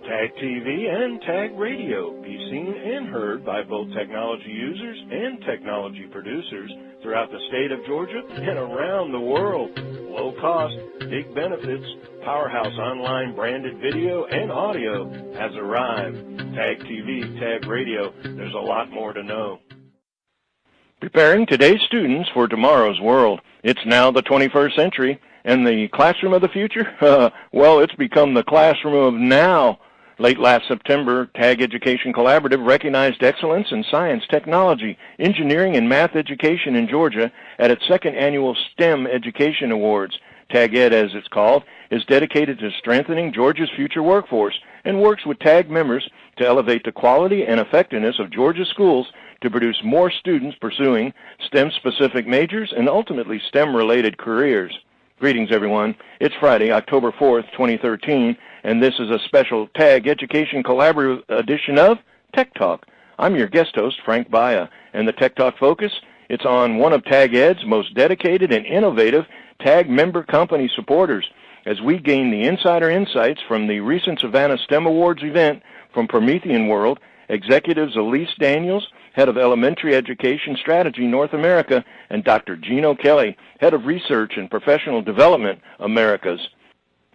Tag TV and Tag Radio. Be seen and heard by both technology users and technology producers throughout the state of Georgia and around the world. Low cost, big benefits, powerhouse online branded video and audio has arrived. Tag TV, Tag Radio, there's a lot more to know. Preparing today's students for tomorrow's world. It's now the 21st century, and the classroom of the future? Well, it's become the classroom of now. Late last September, Tag Education Collaborative recognized excellence in science, technology, engineering, and math education in Georgia at its second annual STEM Education Awards. Tag Ed, as it's called, is dedicated to strengthening Georgia's future workforce and works with Tag members to elevate the quality and effectiveness of Georgia schools to produce more students pursuing STEM-specific majors and ultimately STEM-related careers. Greetings, everyone. It's Friday, October 4th, 2013, and this is a special Tag Education Collaborative edition of Tech Talk. I'm your guest host, Frank Baia, and the Tech Talk focus, it's on one of Tag Ed's most dedicated and innovative Tag member company supporters as we gain the insider insights from the recent Savannah STEM Awards event from Promethean World, executives Alysse Daniels, Head of Elementary Education Strategy North America, and Dr. Ginno Kelley, Head of Research and Professional Development Americas.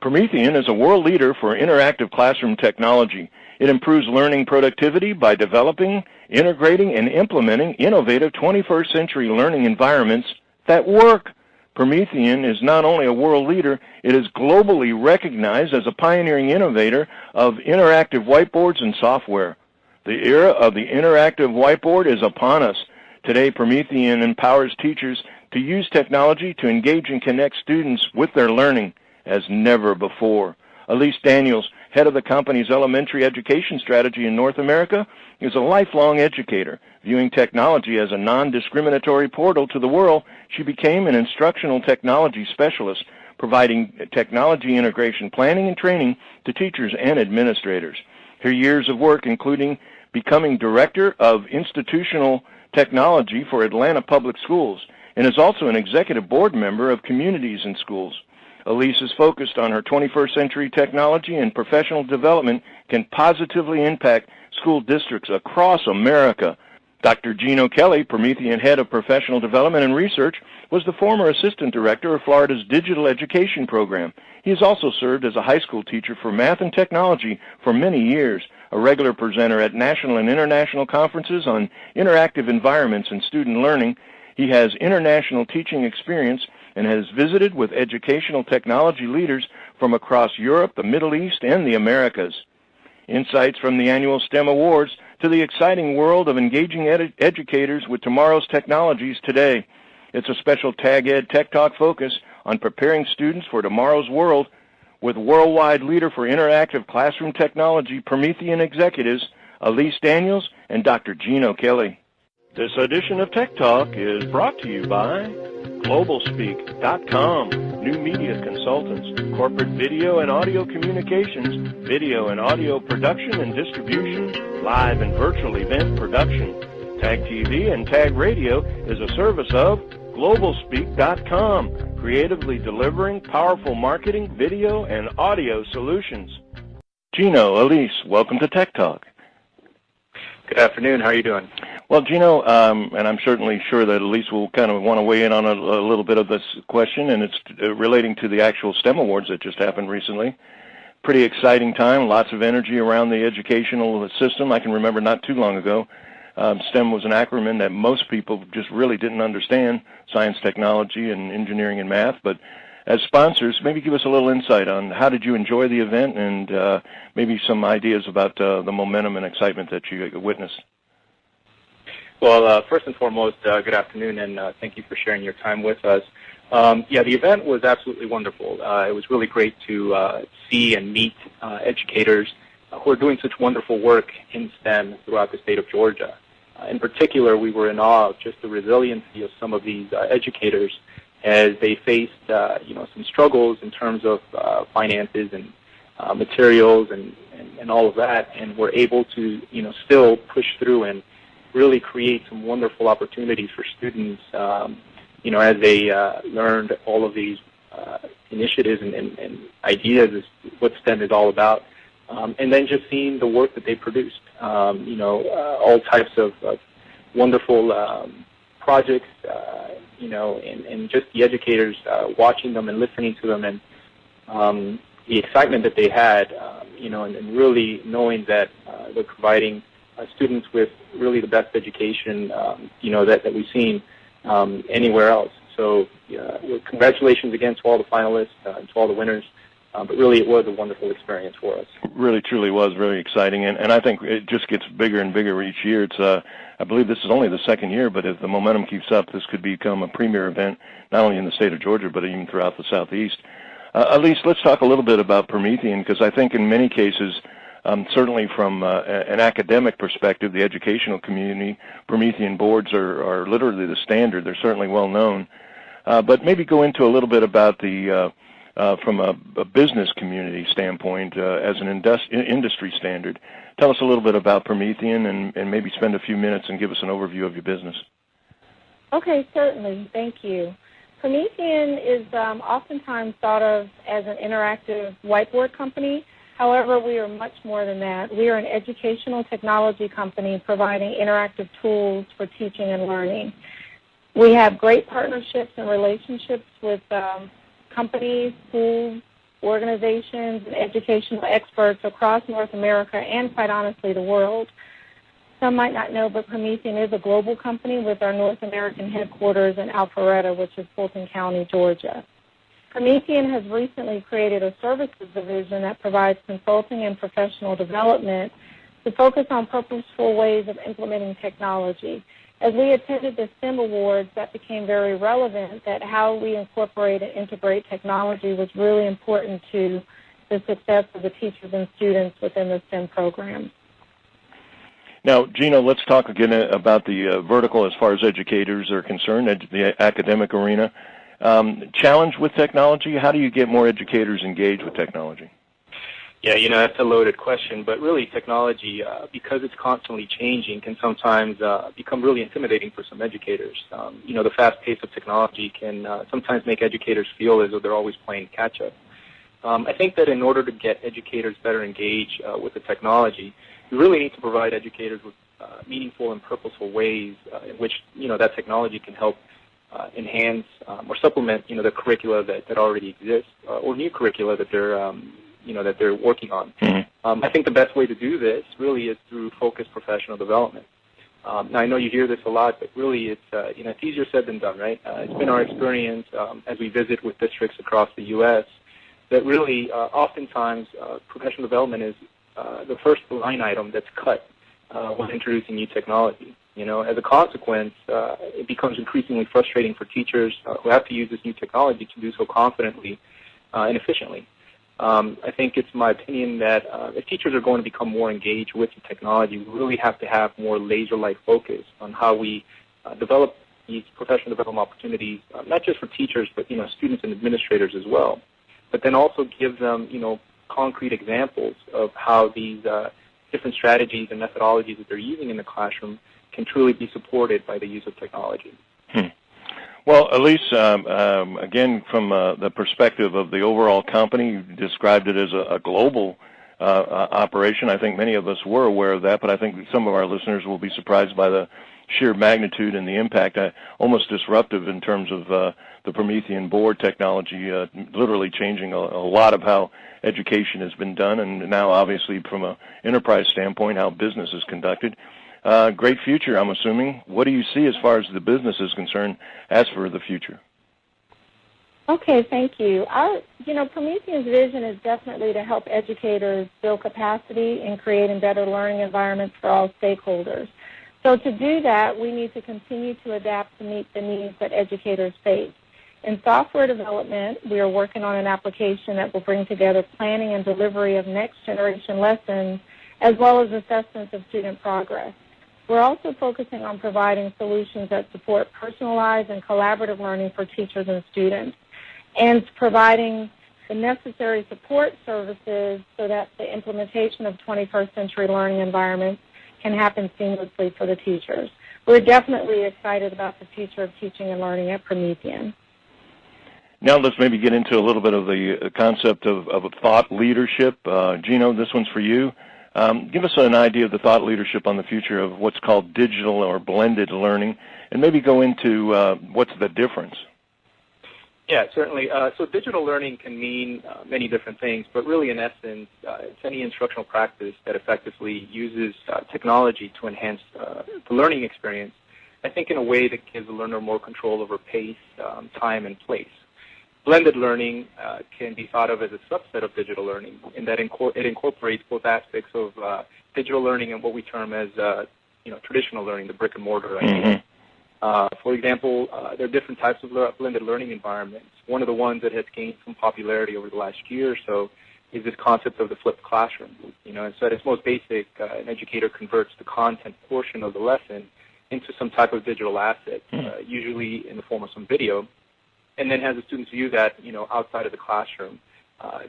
Promethean is a world leader for interactive classroom technology. It improves learning productivity by developing, integrating, and implementing innovative 21st century learning environments that work. Promethean is not only a world leader, it is globally recognized as a pioneering innovator of interactive whiteboards and software. The era of the interactive whiteboard is upon us. Today, Promethean empowers teachers to use technology to engage and connect students with their learning as never before. Alysse Daniels, head of the company's elementary education strategy in North America, is a lifelong educator. Viewing technology as a non-discriminatory portal to the world, she became an instructional technology specialist, providing technology integration planning and training to teachers and administrators. Her years of work, including becoming Director of Institutional Technology for Atlanta Public Schools, and is also an executive board member of Communities in Schools. Alysse is focused on her 21st century technology and professional development can positively impact school districts across America. Dr. Ginno Kelley, Promethean Head of Professional Development and Research, was the former Assistant Director of Florida's Digital Education Program. He has also served as a high school teacher for math and technology for many years, a regular presenter at national and international conferences on interactive environments and student learning. He has international teaching experience and has visited with educational technology leaders from across Europe, the Middle East, and the Americas. Insights from the annual STEM Awards to the exciting world of engaging educators with tomorrow's technologies today. It's a special Tag Ed Tech Talk focus on preparing students for tomorrow's world with worldwide leader for interactive classroom technology, Promethean executives, Alysse Daniels and Dr. Ginno Kelley. This edition of Tech Talk is brought to you by Globalspeak.com, new media consultants, corporate video and audio communications, video and audio production and distribution, live and virtual event production. Tag TV and Tag Radio is a service of Globalspeak.com, creatively delivering powerful marketing, video, and audio solutions. Ginno, Alysse, welcome to Tech Talk. Good afternoon. How are you doing? Well, Ginno, and I'm certainly sure that Alysse will kind of want to weigh in on a little bit of this question, and it's relating to the actual STEM Awards that just happened recently. Pretty exciting time, lots of energy around the educational system. I can remember not too long ago, STEM was an acronym that most people just really didn't understand, science, technology, and engineering and math. But as sponsors, maybe give us a little insight on how did you enjoy the event and maybe some ideas about the momentum and excitement that you witnessed. Well, first and foremost, good afternoon, and thank you for sharing your time with us. Yeah, the event was absolutely wonderful. It was really great to see and meet educators who are doing such wonderful work in STEM throughout the state of Georgia. In particular, we were in awe of just the resiliency of some of these educators as they faced, some struggles in terms of finances and materials and all of that, and were able to, still push through and really create some wonderful opportunities for students, as they learned all of these initiatives and ideas as what STEM is all about. and then just seeing the work that they produced. All types of wonderful projects, and just the educators watching them and listening to them, and the excitement that they had, and really knowing that they're providing students with really the best education, that we've seen anywhere else. So congratulations again to all the finalists and to all the winners. But really, it was a wonderful experience for us. Really, truly was very exciting, and I think it just gets bigger and bigger each year. It's I believe this is only the second year, but if the momentum keeps up, this could become a premier event, not only in the state of Georgia, but even throughout the Southeast. Alysse, let's talk a little bit about Promethean, because I think in many cases, certainly from an academic perspective, the educational community, Promethean boards are literally the standard. They're certainly well known. But maybe go into a little bit about the from a business community standpoint, as an industry standard. Tell us a little bit about Promethean, and maybe spend a few minutes and give us an overview of your business. Okay, certainly. Thank you. Promethean is oftentimes thought of as an interactive whiteboard company. However, we are much more than that. We are an educational technology company providing interactive tools for teaching and learning. We have great partnerships and relationships with companies, schools, organizations, and educational experts across North America and, quite honestly, the world. Some might not know, but Promethean is a global company with our North American headquarters in Alpharetta, which is Fulton County, Georgia. Promethean has recently created a services division that provides consulting and professional development to focus on purposeful ways of implementing technology. As we attended the STEM Awards, that became very relevant, that how we incorporate and integrate technology was really important to the success of the teachers and students within the STEM program. Now, Ginno, let's talk again about the vertical as far as educators are concerned, the academic arena. Challenge with technology, how do you get more educators engaged with technology? Yeah, that's a loaded question, but really technology, because it's constantly changing, can sometimes become really intimidating for some educators. The fast pace of technology can sometimes make educators feel as though they're always playing catch-up. I think that in order to get educators better engaged with the technology, we really need to provide educators with meaningful and purposeful ways in which, that technology can help enhance or supplement, the curricula that already exists, or new curricula that they're working on. Mm-hmm. I think the best way to do this really is through focused professional development. Now, I know you hear this a lot, but really it's easier said than done, right? It's been our experience as we visit with districts across the U.S. that really oftentimes professional development is the first line item that's cut when introducing new technology. As a consequence, it becomes increasingly frustrating for teachers who have to use this new technology to do so confidently and efficiently. I think it's my opinion that if teachers are going to become more engaged with the technology, we really have to have more laser-like focus on how we develop these professional development opportunities, not just for teachers, but students and administrators as well. But then also give them concrete examples of how these different strategies and methodologies that they're using in the classroom can truly be supported by the use of technology. Well, Alysse, again, from the perspective of the overall company, you described it as a global operation. I think many of us were aware of that, but I think some of our listeners will be surprised by the sheer magnitude and the impact, almost disruptive in terms of the Promethean board technology, literally changing a lot of how education has been done, and now obviously from an enterprise standpoint, how business is conducted. Great future, I'm assuming. What do you see as far as the business is concerned as for the future? Okay, thank you. Promethean's vision is definitely to help educators build capacity in creating better learning environments for all stakeholders. So to do that, we need to continue to adapt to meet the needs that educators face. In software development, we are working on an application that will bring together planning and delivery of next-generation lessons, as well as assessments of student progress. We're also focusing on providing solutions that support personalized and collaborative learning for teachers and students, and providing the necessary support services so that the implementation of 21st century learning environments can happen seamlessly for the teachers. We're definitely excited about the future of teaching and learning at Promethean. Now let's maybe get into a little bit of the concept of thought leadership. Ginno, this one's for you. Give us an idea of the thought leadership on the future of what's called digital or blended learning, and maybe go into what's the difference. Yeah, certainly. So digital learning can mean many different things, but really in essence, it's any instructional practice that effectively uses technology to enhance the learning experience, I think in a way that gives the learner more control over pace, time, and place. Blended learning can be thought of as a subset of digital learning in that it incorporates both aspects of digital learning and what we term as traditional learning, the brick and mortar idea. For example, there are different types of blended learning environments. One of the ones that has gained some popularity over the last year or so is this concept of the flipped classroom. And so at its most basic, an educator converts the content portion of the lesson into some type of digital asset, usually in the form of some video, and then has the students view that, outside of the classroom.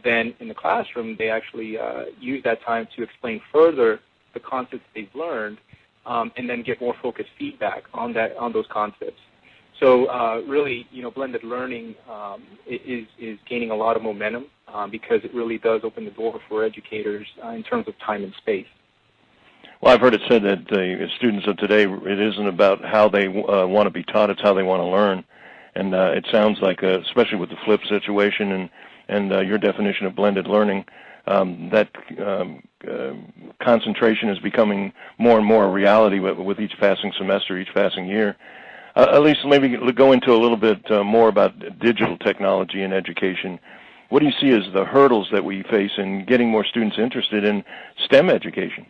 Then in the classroom, they actually use that time to explain further the concepts they've learned, and then get more focused feedback on those concepts. So really, blended learning is gaining a lot of momentum because it really does open the door for educators in terms of time and space. Well, I've heard it said that the students of today, it isn't about how they want to be taught, it's how they want to learn. And it sounds like, especially with the flip situation and your definition of blended learning, that concentration is becoming more and more a reality with each passing semester, each passing year. Alysse, maybe go into a little bit more about digital technology in education. What do you see as the hurdles that we face in getting more students interested in STEM education?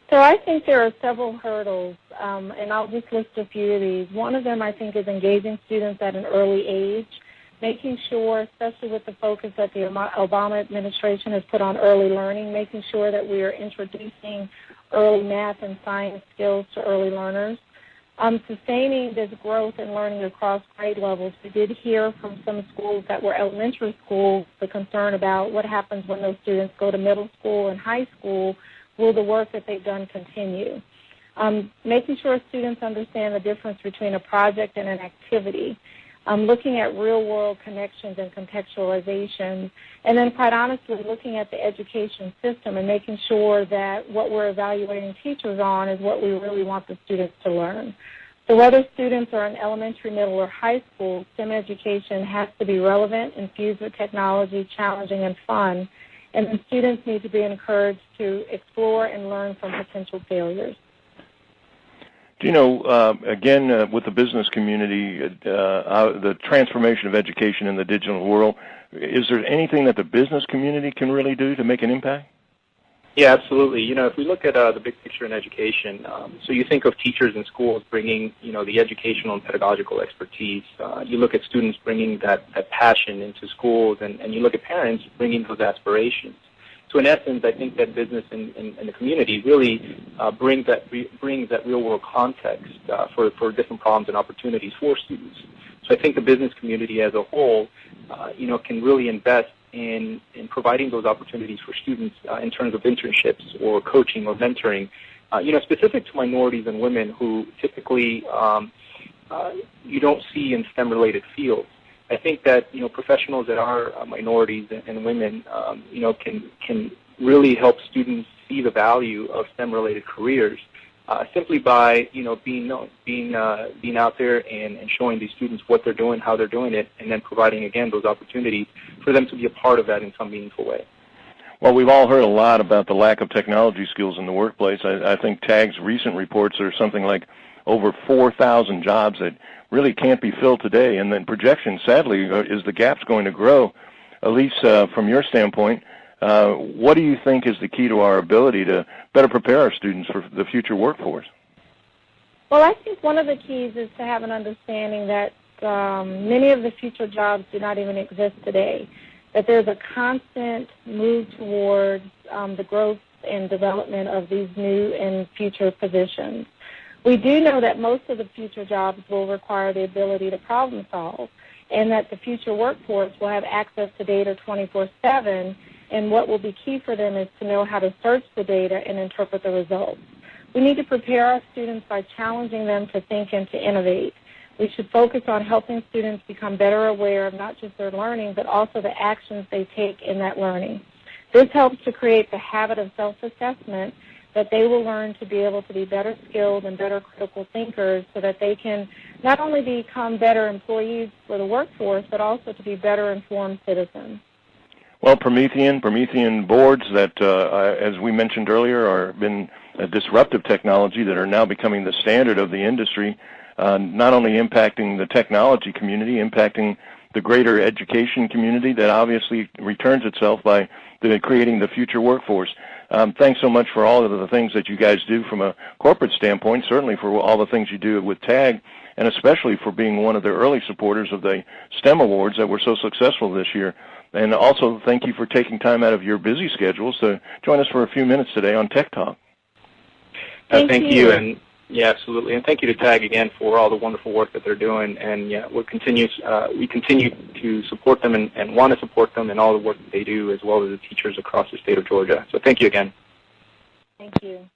So I think there are several hurdles, and I'll just list a few of these. One of them, I think, is engaging students at an early age, making sure, especially with the focus that the Obama administration has put on early learning, making sure that we are introducing early math and science skills to early learners. Sustaining this growth in learning across grade levels. We did hear from some schools that were elementary schools the concern about what happens when those students go to middle school and high school. Will the work that they've done continue? Making sure students understand the difference between a project and an activity. Looking at real-world connections and contextualization. And then, quite honestly, looking at the education system and making sure that what we're evaluating teachers on is what we really want the students to learn. So whether students are in elementary, middle, or high school, STEM education has to be relevant, infused with technology, challenging, and fun. And the students need to be encouraged to explore and learn from potential failures. Again, with the business community, the transformation of education in the digital world, is there anything that the business community can really do to make an impact? Yeah, absolutely. If we look at the big picture in education, so you think of teachers in schools bringing, the educational and pedagogical expertise. You look at students bringing that passion into schools, and you look at parents bringing those aspirations. So in essence, I think that business and the community really brings that real-world context for different problems and opportunities for students. So I think the business community as a whole, can really invest in providing those opportunities for students in terms of internships or coaching or mentoring, specific to minorities and women who typically you don't see in STEM-related fields. I think that professionals that are minorities and women, can really help students see the value of STEM-related careers simply by being out there and showing these students what they're doing, how they're doing it, and then providing again those opportunities for them to be a part of that in some meaningful way. Well, we've all heard a lot about the lack of technology skills in the workplace. I think TAG's recent reports are something like over 4,000 jobs that really can't be filled today, and then projection, sadly, is the gap's going to grow. Alysse, from your standpoint, what do you think is the key to our ability to better prepare our students for the future workforce? Well, I think one of the keys is to have an understanding that many of the future jobs do not even exist today, that there's a constant move towards the growth and development of these new and future positions. We do know that most of the future jobs will require the ability to problem solve, and that the future workforce will have access to data 24/7, and what will be key for them is to know how to search the data and interpret the results. We need to prepare our students by challenging them to think and to innovate. We should focus on helping students become better aware of not just their learning, but also the actions they take in that learning. This helps to create the habit of self-assessment that they will learn to be able to be better skilled and better critical thinkers so that they can not only become better employees for the workforce, but also to be better informed citizens. Well, Promethean boards that, as we mentioned earlier, are been a disruptive technology that are now becoming the standard of the industry, not only impacting the technology community, impacting the greater education community that obviously returns itself by creating the future workforce. Thanks so much for all of the things that you guys do from a corporate standpoint, certainly for all the things you do with TAG, and especially for being one of the early supporters of the STEM Awards that were so successful this year. And also, thank you for taking time out of your busy schedules to join us for a few minutes today on Tech Talk. Thank you, and yeah, absolutely, and thank you to TAG again for all the wonderful work that they're doing. And yeah, we continue to support them and want to support them in all the work that they do, as well as the teachers across the state of Georgia. So thank you again. Thank you.